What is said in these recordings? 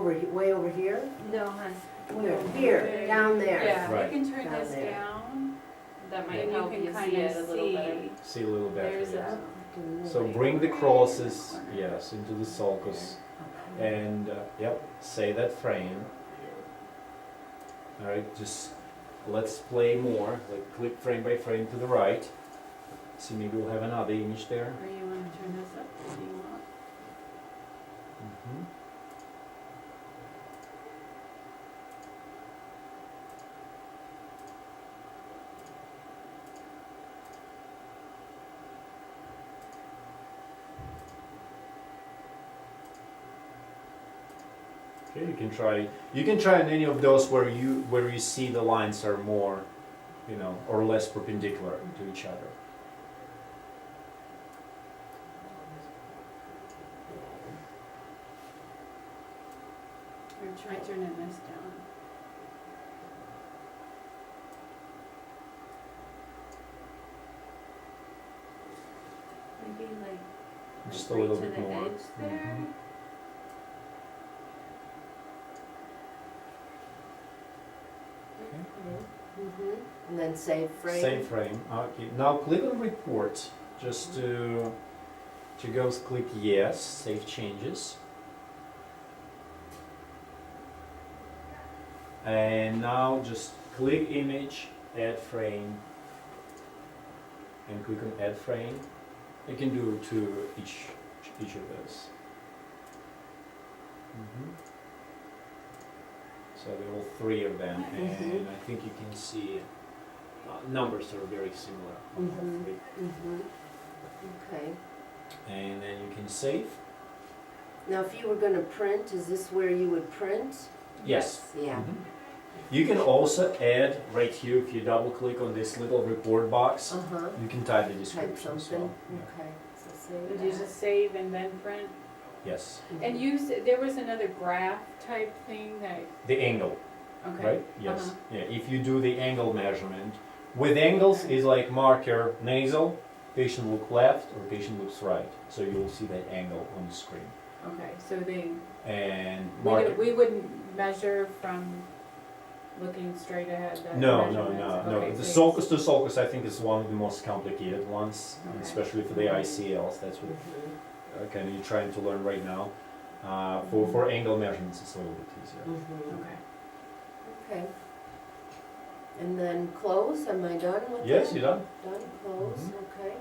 way over here? No, hon. Where? Here, down there. Yeah, Right. you can turn Down this there. down, That might and you help can you kind see of it a little better. See a little better. There's yes. a, So bring the crosses, yes, into the sulcus, and yep, say that frame. All right, just let's play more. Like click frame by frame to the right. See, maybe we'll have another image there. or you want to turn this up, if you want. Mhm. Okay, you can try. You can try on any of those where you see the lines are more, you know, or less perpendicular to each other. Or try turning this down. Maybe like Just a right little to bit the more. edge there. Mhm. And then save frame. Same frame. Okay. Now click on report. Just to go click yes, save changes. And now just click image, add frame, and click on add frame. You can do to each of those. So there are all three of them, and I think you can see numbers are very similar on all three. Okay. And then you can save. Now, if you were gonna print, is this where you would print? Yes. Yeah. Mhm. You can also add right here, if you double click on this little report box, Uh-huh. you can type the Type description as something, well. Yeah. okay, so save Did you that. just save and then print? Yes. And you said there was another graph type thing that, The angle, okay. right? Yes. Uh-huh. Yeah. If you do the angle measurement, with angles is like marker nasal, patient look left or patient looks right. So you'll see that angle on the screen. Okay, so And marker. we wouldn't measure from looking straight ahead, the No. Okay, The so sulcus to sulcus, I think, is one of the most complicated ones, Okay. especially for the ICLs. That's what kind of you're trying to learn right now. For angle measurements, it's a little bit easier. Okay. Okay. And then close, am I done with that? Yes, you're done. Done, close, okay,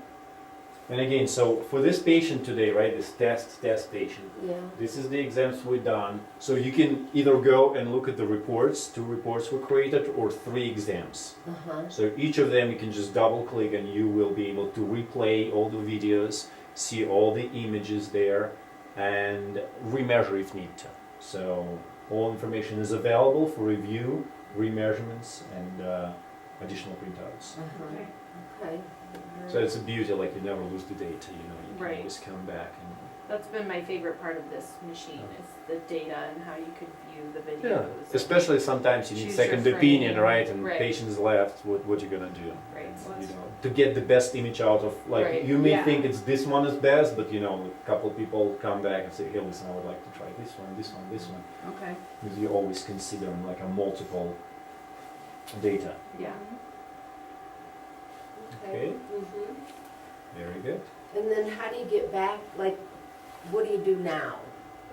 And again, so for this patient today, right, this test patient, yeah. this is the exams we've done. So you can either go and look at the reports, 2 reports were created, or 3 exams. Uh-huh, So each of them you can just double click and you will be able to replay all the videos, see all the images there, and remeasure if need to. So all information is available for review, remeasurements, and additional printouts. uh-huh, Okay. okay. So it's a beauty, like you never lose the data, you know, you can Right. always come back and. That's been my favorite part of this machine is the data and how you could view the Yeah, videos. especially sometimes you need Choose your second opinion, frame. right? And Right. patients left, what you gonna do? Right. You know, to get the best image out of, like, Right, you may yeah. think it's this one is best, but you know, a couple people come back and say, hey, listen, I would like to try this one, this one, this one. Okay. Because you always consider like a multiple data. Yeah. Okay. Mhm. Very good. And then how do you get back, like, what do you do now?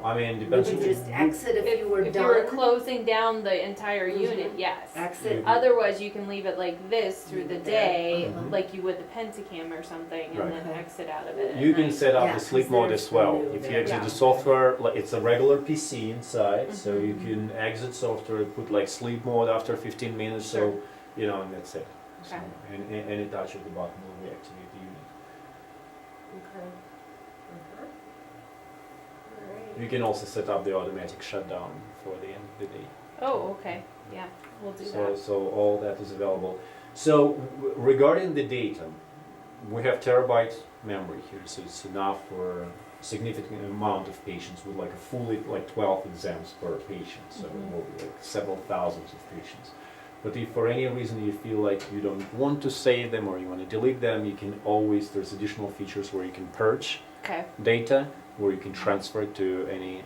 I mean, Would depends. you just exit if you were If you were done? closing down the entire Mhm. unit, yes. Exit? Otherwise, you can leave it like this through the day, Mhm. like you would the Pentacam or something, and Right. then Okay. exit out of it at You can night. set up Yeah, the sleep 'cause mode there's as well. the new If you there. exit Yeah. the software, like it's a regular PC inside, so Mhm. you can exit software, put like sleep mode after 15 minutes, Sure. so you know, and that's it. So, Okay. and any touch of the button will reactivate the unit. Okay. Uh-huh. All right. You can also set up the automatic shutdown for the end of the day. Oh, okay. Yeah, we'll do So, that. so all that is available. So regarding the data, we have terabyte memory here, so it's enough for a significant amount of patients with like a fully, like 12 exams per patient, so it will be like several thousands of patients. But if for any reason you feel like you don't want to save them or you want to delete them, you can always, there's additional features where you can purge Okay. data, where you can transfer it to any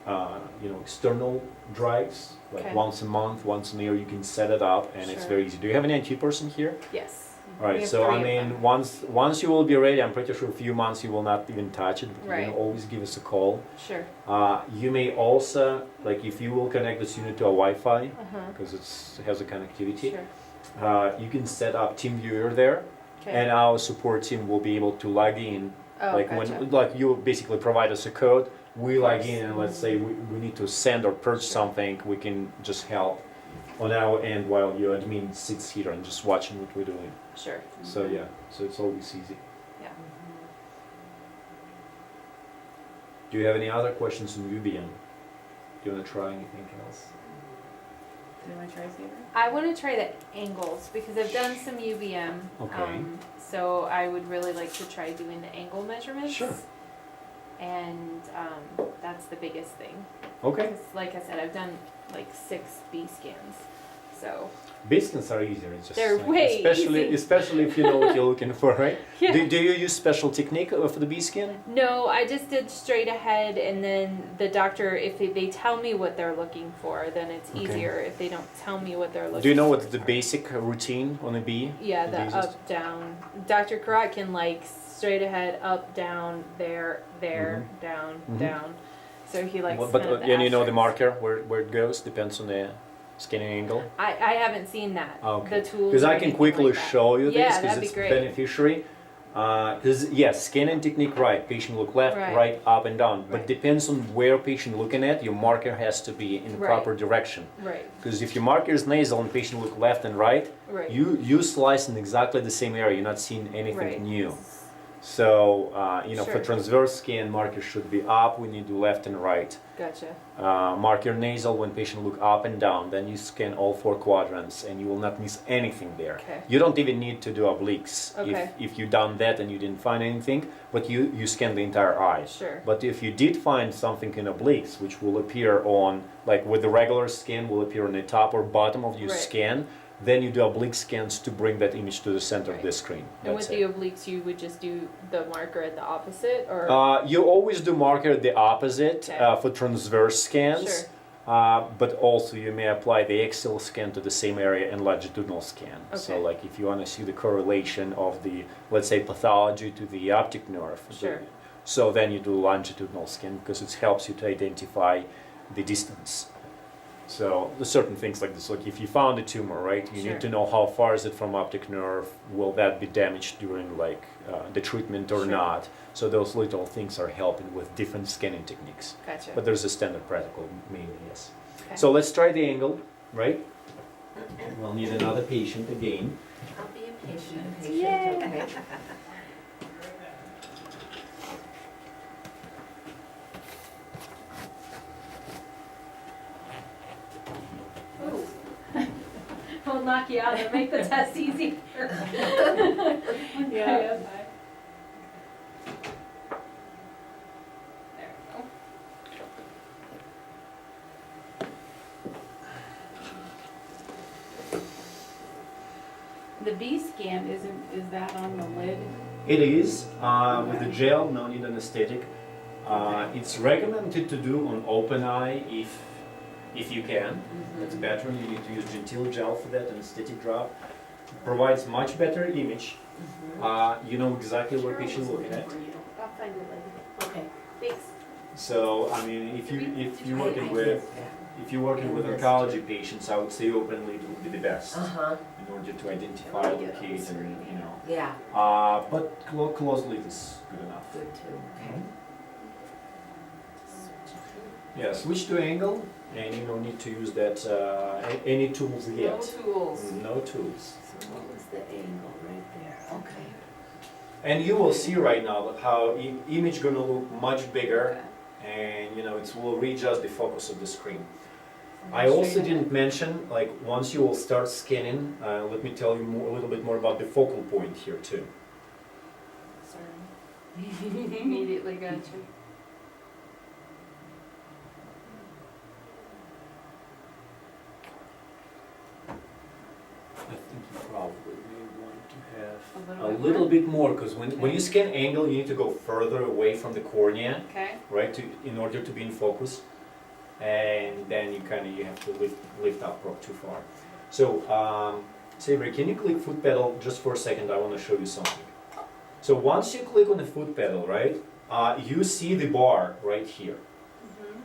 external drives, like Okay. once a month, once in a year, you can set it up, and it's Sure. very easy. Do you have an NT person here? Yes. All We right, have so 3 I of mean, them. once you will be ready, I'm pretty sure a few months you will not even touch it. But you Right. can always give us a call. Sure. You may also, like, if you will connect this unit to a Wi-Fi, Uh-huh. because it has a connectivity, Sure. you can set up TeamViewer there, Okay. and our support team will be able to log in. Oh, Like gotcha. when, like you basically provide us a code, we log course. in, and let's say we need to send or purchase Sure. something, we can just help on our end while your admin sits here and just watching what we're doing. Sure. So yeah, so it's always easy. Yeah. Do you have any other questions on UBM? Do you want to try anything else? Do you want to try Saber? I want to try the angles because I've done some UBM. Okay. So I would really like to try doing the angle measurements. Sure. And that's the biggest thing. Okay. 'Cause like I said, I've done like 6 B scans. So Biscuits are easier. It's just They're like, way easy. especially if you know what you're looking for, right? yeah. Do you use special technique for the B scan? No, I just did straight ahead, and then the doctor, if they tell me what they're looking for, then it's Okay. easier. If they don't tell me what they're looking for. Do you know what's it's the hard. basic routine on a B? Yeah, the the easiest? up, down. Dr. Karat can like straight ahead, up, down, there, down, Mhm. down. So he likes But kind of the and you know the asterisks. marker where it goes depends on the scanning angle. I haven't seen that. Okay. The tools. Because or I can anything quickly like that. show you this Yeah, because that'd be it's great. beneficiary. Because yes, scanning technique right, patient look left, Right. right, up and down. But Right. depends on where patient looking at, your marker has to be in the Right. proper direction. Right, Because if your marker is nasal and patient look left and right, right. you slice in exactly the same area. You're not seeing anything Right. new. So for Sure. transverse scan, marker should be up when you do left and right. Gotcha. Marker nasal when patient look up and down. Then you scan all 4 quadrants, and you will not miss anything there. Okay. You don't even need to do obliques Okay. if you done that and you didn't find anything, but you scan the entire eye. Sure. But if you did find something in obliques, which will appear on, like with the regular scan, will appear on the top or bottom of your Right. scan, then you do oblique scans to bring that image to the center of Right. the screen. And That's with it. the obliques, you would just do the marker at the opposite, or You always do marker the opposite Okay. for transverse scans. Sure. But also you may apply the axial scan to the same area and longitudinal scan. So Okay. like if you want to see the correlation of the, let's say, pathology to the optic nerve. Sure. So then you do longitudinal scan because it helps you to identify the distance. So there's certain things like this, like if you found a tumor, right, you Sure. need to know how far is it from optic nerve, will that be damaged during like the treatment or Sure. not. So those little things are helping with different scanning techniques. gotcha. But there's a standard protocol, mainly, yes. Okay. So let's try the angle, right? We'll need another patient again. I'll be a patient. Yay. Okay. Ooh. We'll knock you out and make the test easier. Yeah. There we go. The B scan is that on the lid? It is, with the gel, no need anesthetic. It's recommended to do on open eye if you can. That's better. You need to use Gentile gel for that, anesthetic drop. Provides much better image. You know exactly what patient looking at. I'll find it later. Okay. Thanks. So I mean, if you're working with oncology patients, I would say open lid would be the best Uh-huh, in order to identify, Let me get locate, this and you know. yeah, But closed lid is good enough. good too, okay. Yeah, switch to angle, and you don't need to use that any tools No yet. tools. No tools. So what was the angle right there? Okay. And you will see right now how image gonna look much bigger, and you know it will readjust the focus of the screen. I also didn't mention, like once you will start scanning, let me tell you a little bit more about the focal point here too. Sorry. Immediately got you. I think you probably may want to have A a little bit little more? bit more, because when you scan angle, you need to go further away from the cornea, Okay. right, in order to be in focus. and then you have to lift up too far. So, Savory, can you click foot pedal just for a second? I want to show you something. So once you click on the foot pedal, right, you see the bar right here.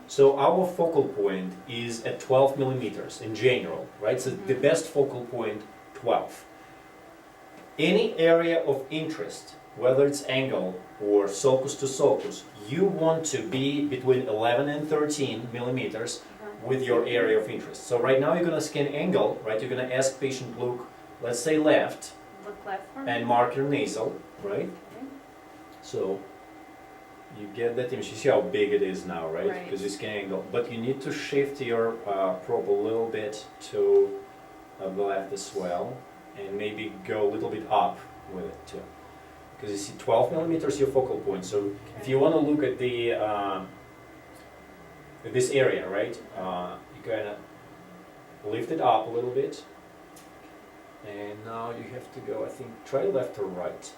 So our focal point is at 12 millimeters in general, right? So the best focal point, 12. Any area of interest, whether it's angle or sulcus to sulcus, you want to be between 11 and 13 millimeters with your area of interest. So right now you're going to scan angle, right? You're going to ask patient look, let's say left, Look left for me. and mark your nasal, right? Okay. So you get that image. You see how big it is now, right? Right. Because it's scan angle. But you need to shift your probe a little bit to the left as well, and maybe go a little bit up with it too. Because you see 12 millimeters your focal point. So if you want to look at the this area, right? You gotta lift it up a little bit, and now you have to go. I think try left or right,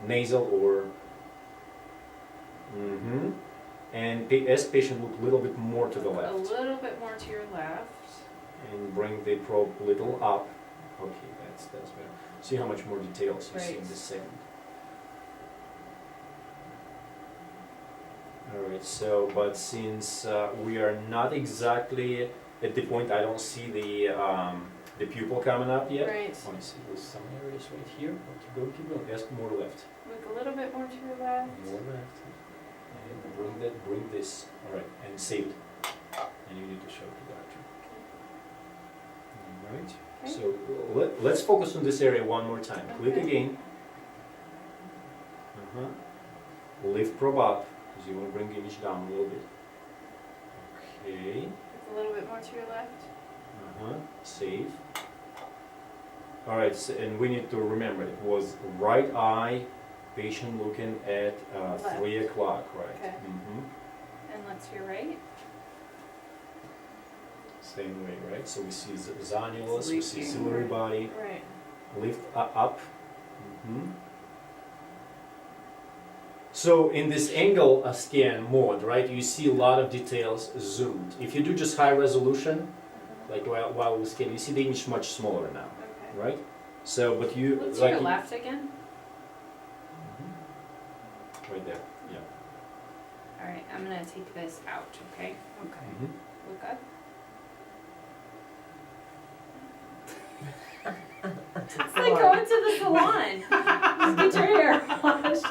nasal or. And as patient look a little bit more to the A left, little bit more to your left. and bring the probe a little up. Okay, that's better. See how much more details you see in Right. this segment. Alright, so, but since we are not exactly at the point, I don't see the pupil coming up yet. Right. I want to see there's some areas right here. Keep going, ask more left. Look a little bit more to your left. More left. And bring this. Alright, and save it. And you need to show it to the doctor. Alright, Okay. so let's focus on this area one more time. Click Okay. again. Lift probe up, because you want to bring the image down a little bit. Okay. Look a little bit more to your left. Save. Alright, so, and we need to remember it was right eye, patient looking at Left. 3 o'clock, right? Okay. And look to your right. Same way, right? So we see zonulus, we see Leaking. ciliary body, Right. lift up. So in this angle scan mode, right, you see a lot of details zoomed. If you do just high resolution, like while we scan, you see the image much smaller now, Okay. right? So, but you Look to like your left again. right there, yeah. All right. I'm gonna take this out. Okay. Okay. Look up. It's like going to the salon. Just get your hair washed.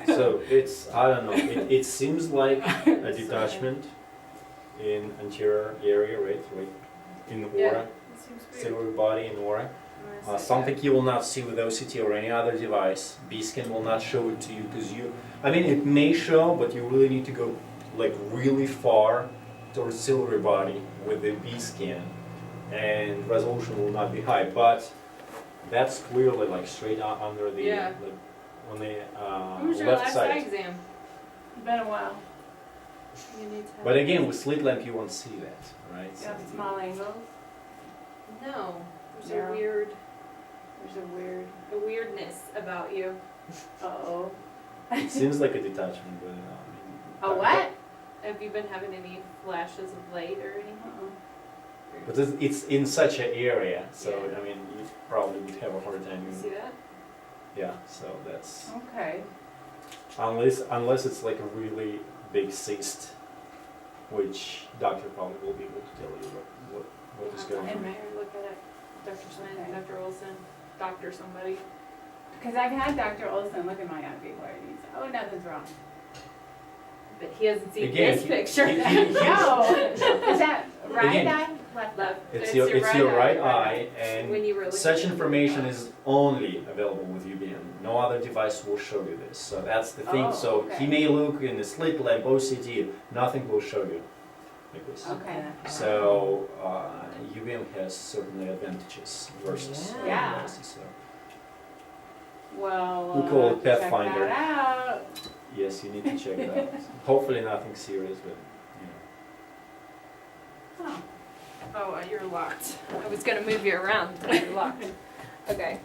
So it's, I don't know, it seems like a detachment in anterior area, right in the Yeah. aura, It seems weird. ciliary body and aura. I'm gonna set Something you will not see with OCT or any other device. B-scan will not show it to you because I mean it may show, but you really need to go like really far towards ciliary body with the B-scan, and resolution will not be high. But that's clearly like straight under the, Yeah. on the When was your left last side. eye exam? Been a while. You need to have But again, with slit lamp you won't see that, right? You have small angles. No. There's Narrow. a weirdness about you. Uh-oh. It seems like a detachment, but I mean, A what? Have you been having any flashes of light or anything? But it's in such an area, so Yeah. I mean, you probably would have a hard time. You see that? Yeah, so that's Okay. unless it's like a really big cyst, which doctor probably will be able to tell you what is going And on. look at it. Dr. Smith, Okay. Dr. Olson, Dr. somebody. Because I've had Dr. Olson look at my eye before and he's, oh, nothing's wrong. But he hasn't seen Again, this picture. No. Is that right Again, eye? Left eye? Left. It's your right eye, When and you were looking such at the information photo. is only available with UBM. No other device will show you this. So that's the thing. Oh, So okay. he may look in the slit lamp OCT, nothing will show you like this. Okay. So UBM has certainly advantages versus other Yeah. devices. So. Well, We call it have to check Pathfinder. that out. Yes, you need to check it out. Hopefully nothing serious, but you know. Oh. Oh, you're locked. I was gonna move you around, but you're locked. Okay.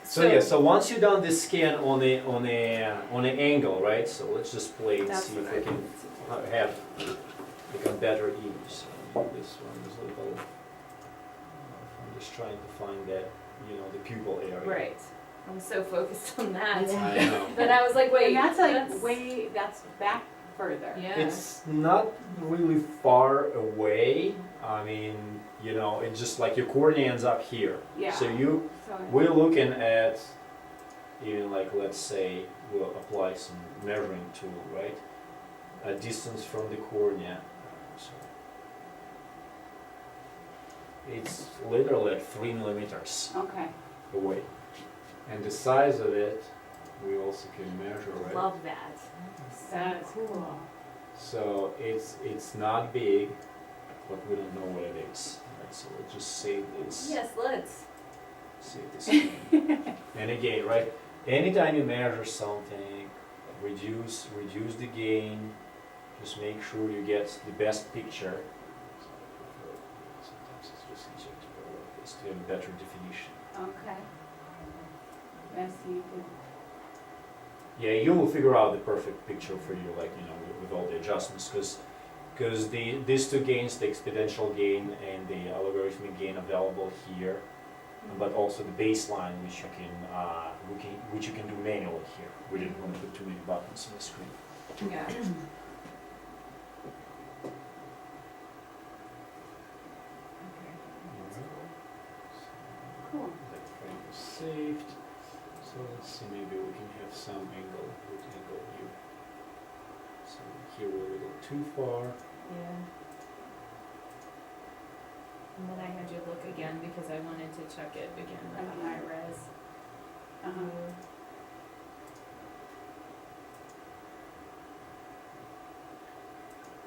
So once you've done this scan on the angle, right? So let's just play and That's see what if I we can have like a better image. So this one is a little. I'm just trying to find that, you know, the pupil area. Right. I'm so focused on that. Yeah. I know. That I was like, wait. And that's like way, that's back further. Yeah. It's not really far away. I mean, you know, it's just like your cornea ends up here. Yeah. So So we're looking at, even like, let's say, we'll apply some measuring tool, right? A distance from the cornea. So it's literally like 3 millimeters okay. away. And the size of it, we also can measure, right? Love that. That is cool. So it's not big, but we don't know what it is. Right? So we'll just save this. Yes, let's. Save this. Again. And again, right? Anytime you measure something, reduce the gain. Just make sure you get the best picture. Sometimes it's just easier to go like this to have a better definition. Okay. Yes, you could. Yeah, you will figure out the perfect picture for you, like, you know, with all the adjustments, because these two gains, the exponential gain and the algorithmic gain, available here, but also the baseline, which you can do manually here. We didn't want to put too many buttons on the screen. Yeah. Cool. That frame is saved. So let's see, maybe we can have some angle, good angle view. So here we're a little too far. Yeah. And then I had you look again because I wanted to check it again with the Okay. high res. Uh-huh.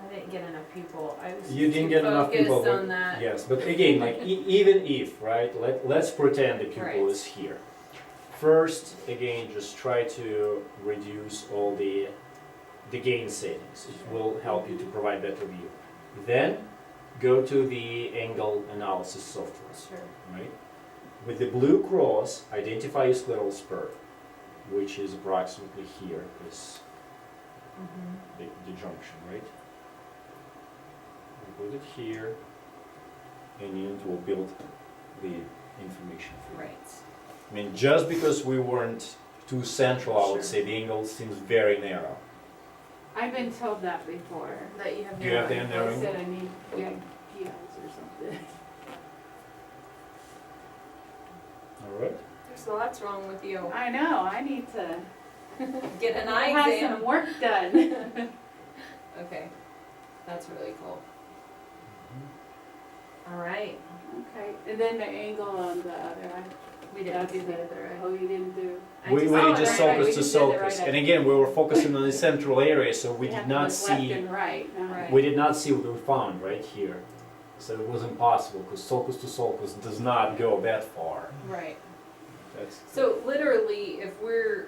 I didn't get enough pupil. I was You too didn't get enough focused people. on that. Yes, but again, like even if, right? Let's pretend the pupil Right. is here. First, again, just try to reduce all the gain settings. It will help you to provide better view. Then go to the angle analysis software, Sure. right? With the blue cross, identify your scleral spur, which is approximately here, this Mm-hmm. the junction, right? We put it here, and it will build the information for you. Right. I mean, just because we weren't too central, I would Sure. say the angle seems very narrow. I've been told that before. That you have. Do you have the narrowing. narrow? They said I need, yeah, PLs or something. All right. There's lots wrong with you. I know, I need to Get an eye have exam. some work done. Okay. That's really cool. All right. Okay, and then the angle on the other eye. We didn't That's do the the- other eye. Oh, you didn't do? I We just- did oh, just right, right, sulcus we to just did the sulcus, right and eye. again, we were focusing on the central area, so we You have did to not look left see. and right, no. Right. We did not see what we found right here. So it was impossible, because sulcus to sulcus does not go that far. Right. That's, So literally, if we're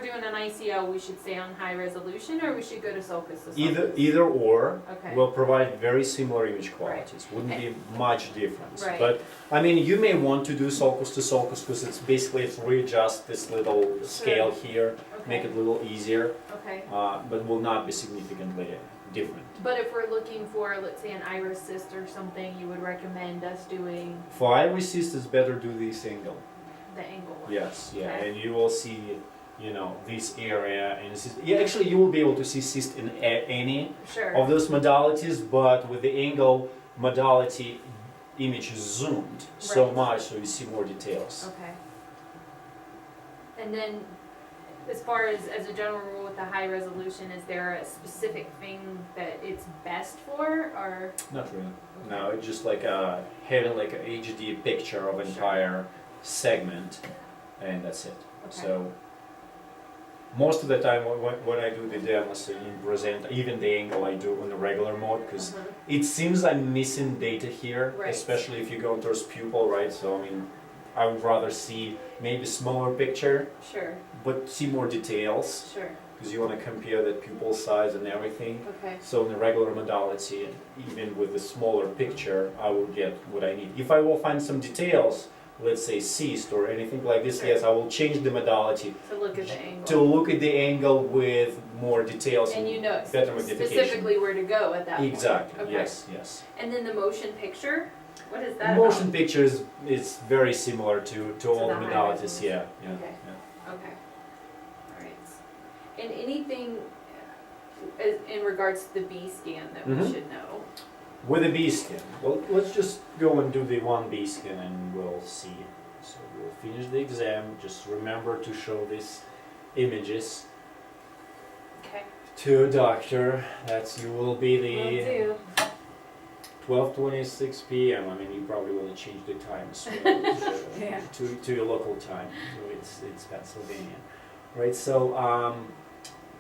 doing an ICL, we should stay on high resolution, or we should go to sulcus to sulcus? either or Okay. will provide very similar image qualities. Wouldn't be much difference. Right. But I mean, you may want to do sulcus to sulcus, because it's basically to readjust this little scale here, make it a little easier, Okay. but will not be significantly different. But if we're looking for, let's say, an iris cyst or something, you would recommend us doing For iris cyst, it's better do this angle. the angle one? Yes, yeah, Okay. and you will see, you know, this area, and cyst. Yeah, actually, you will be able to see cyst in any Sure. of those modalities, but with the angle modality, image is zoomed so Right. much, so you see more details. Okay. And then, as far as a general rule with the high resolution, is there a specific thing that it's best for, or? Not really. No, it's just like having like a HD picture of an Sure. entire segment, and that's it. Okay. So most of the time when I do the demos and present, even the angle I do on the regular mode, because Uh-huh. it seems I'm missing data here, Right. especially if you go towards pupil, right? So I mean, I would rather see maybe smaller picture, Sure, but see more details, sure, because you want to compare that pupil size and everything. okay, So in the regular modality, even with the smaller picture, I will get what I need. If I will find some details, let's say cyst or anything like this, yes, I will change the modality To look at the angle. to look at the angle with more details And you know better magnification. specifically where to go at that point. Exactly, Okay. yes. And then the motion picture, what is that Motion about? picture is very similar to all the the high modalities, resolution. yeah. Okay. Okay. All right. And anything in regards to the B scan that we Mhm. should know? With a B scan, well, let's just go and do the 1B scan and we'll see. So we'll finish the exam, just remember to show these images Okay. to a doctor. That's, you will be Will the do. 12:26 p.m. I mean, you probably want to change the time as well Yeah. to your local time. So it's Pennsylvania, right? So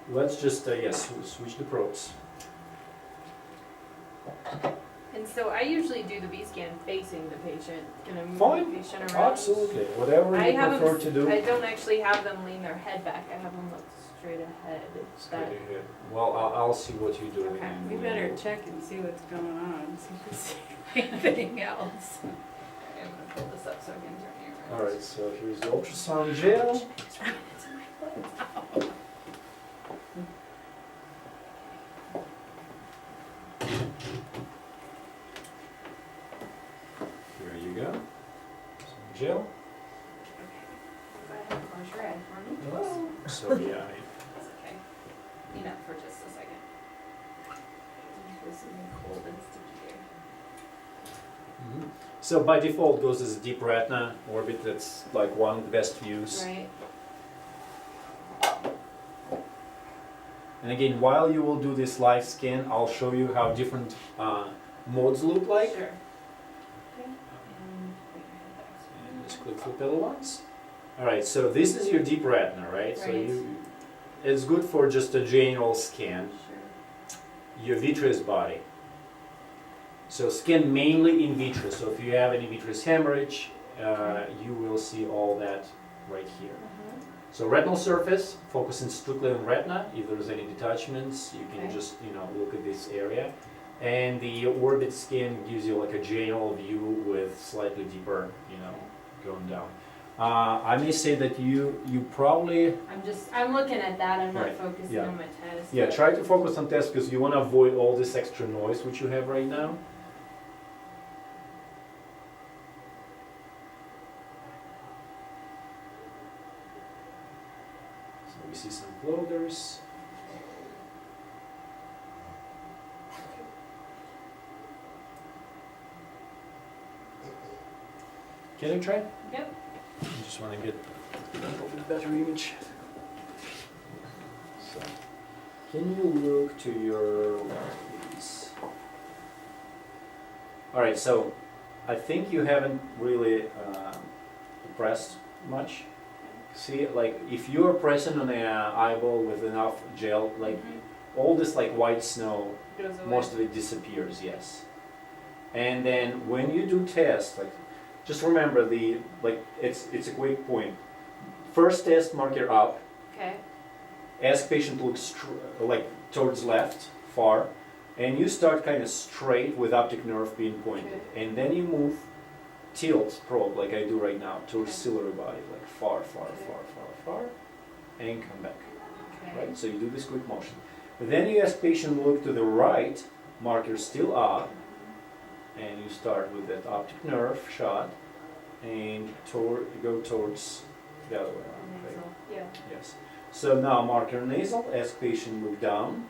let's just switch the probes. And so I usually do the B scan facing the patient. Can I move Fine. the patient around? Absolutely, whatever I you have prefer them, to do. I don't actually have them lean their head back. I have them look straight ahead. It's Straight that. ahead. Well, I'll see what you're doing. Okay. and We we'll- better check and see what's going on, see if we see anything else. I'm gonna pull this up so I can turn you around. All right, so here's the ultrasound gel. Here you go. Some gel. Go ahead, close your eye for me. So yeah, That's okay. Lean up for just a second. This is cold and sticky here. So by default goes as a deep retina orbit. That's like one of the best views. Right. And again, while you will do this live scan, I'll show you how different modes look like. Sure. Okay. And wait, And just click the pedal once. All right, so this is your deep retina, right? So Right. it's good for just a general scan. Sure. Your vitreous body. So scan mainly in vitreous. So if you have any vitreous hemorrhage, you will see all that right here. So retinal surface, focusing strictly on retina. If there's any detachments, you can Okay. just look at this area. And the orbit scan gives you like a general view with slightly deeper, going down. I may say that you probably I'm looking at that. I'm not Right. focusing Yeah. on my test. Yeah, but- try to focus on test because you want to avoid all this extra noise which you have right now. So we see some floaters. Can you try? Yep. I just want to get a little bit better image. So, can you look to your left, please? All right, so I think you haven't really pressed much. See, like if you are pressing on the eyeball with enough gel, like all this like white snow, Goes away. most of it disappears, yes. And then when you do test, like just remember it's a quick point. First test, marker up. Okay. Ask patient look like towards left, far, and you start kind of straight with optic nerve being pointed, Okay. and then you move, tilt probe like I do right now towards Okay. ciliary body, like far, Okay. far, and come back. Okay. Right? So you do this quick motion. But then you ask patient look to the right, marker still up, and you start with that optic nerve shot, and go towards the other way around. Right? Nasal. Yeah. Yes. So now marker nasal, ask patient look down.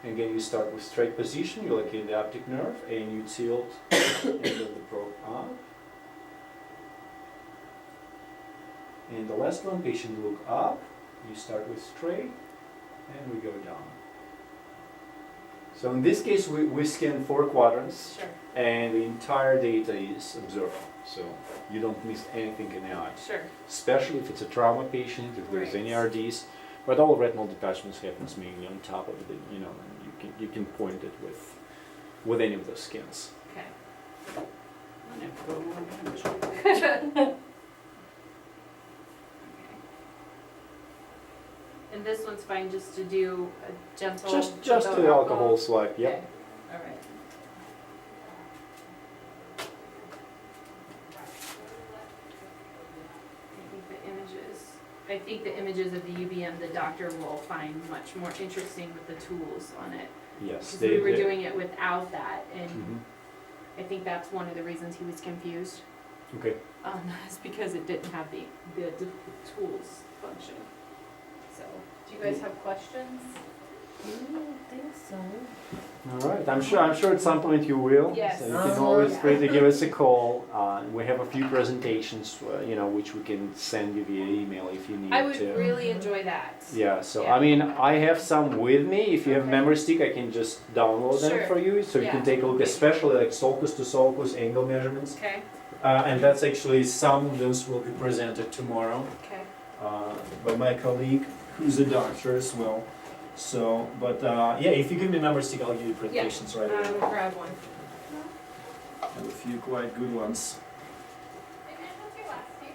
Again, you start with straight position, you look in the optic nerve, and you tilt and get the probe up. And the last one, patient look up, you start with straight, and we go down. So in this case, we scan 4 quadrants, Sure. and the entire data is observed. So you don't miss anything in the eye. Sure. Especially if it's a trauma patient, if there's any Right. RDs. But all retinal detachments happens mainly on top of it, and you can point it with any of those scans. Okay. I'm gonna go on lunch. And this one's fine just to do a gentle. Just without the alcohol swipe, yep. Okay. All right. I think the images of the UBM, the doctor will find much more interesting with the tools on it. Yes. Because we were doing it without that, and Mhm. I think that's one of the reasons he was confused. Okay. Is because it didn't have the tools function. So, do you guys have questions? I don't think so. All right. I'm sure at some point you will. Yes. So you can Oh, always yeah. free to give us a call. We have a few presentations, which we can send you via email if you need I would to. really enjoy that. Yeah, so Yeah. I mean, I have some with me. If you have Okay. memory stick, I can just download them Sure. for you, so you can Yeah. take a look, especially like sulcus to sulcus angle measurements. Okay, And that's actually, some of those will be presented tomorrow okay. by my colleague, who's a doctor as well. So, but yeah, if you give me a memory stick, I'll give you presentations right away. We'll grab one. I have a few quite good ones. What's your last name?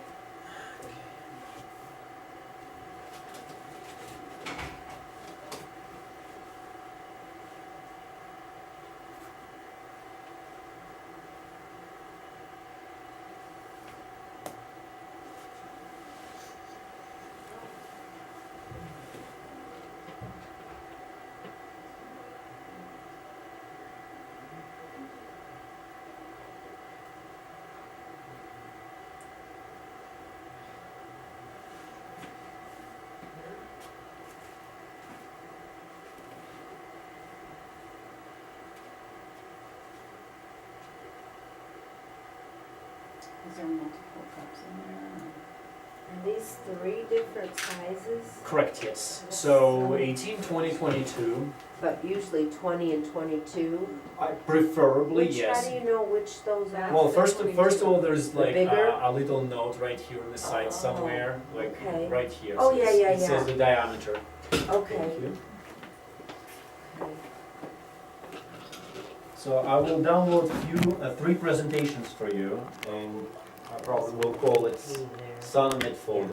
Is there multiple cups in there? Are these 3 different sizes? Correct, yes. So 18, 20, 22. But usually 20 and 22? Preferably, Which, yes. how do you know which those are? Well, first of all, there's The like bigger? a little note right here on the side Oh, somewhere, like okay. right here. Oh, So yeah, it's- yeah, It says yeah. the diameter. Okay. Thank you. Okay. So I will download 3 presentations for you, and I probably will call it In there. Sun Mid Folder.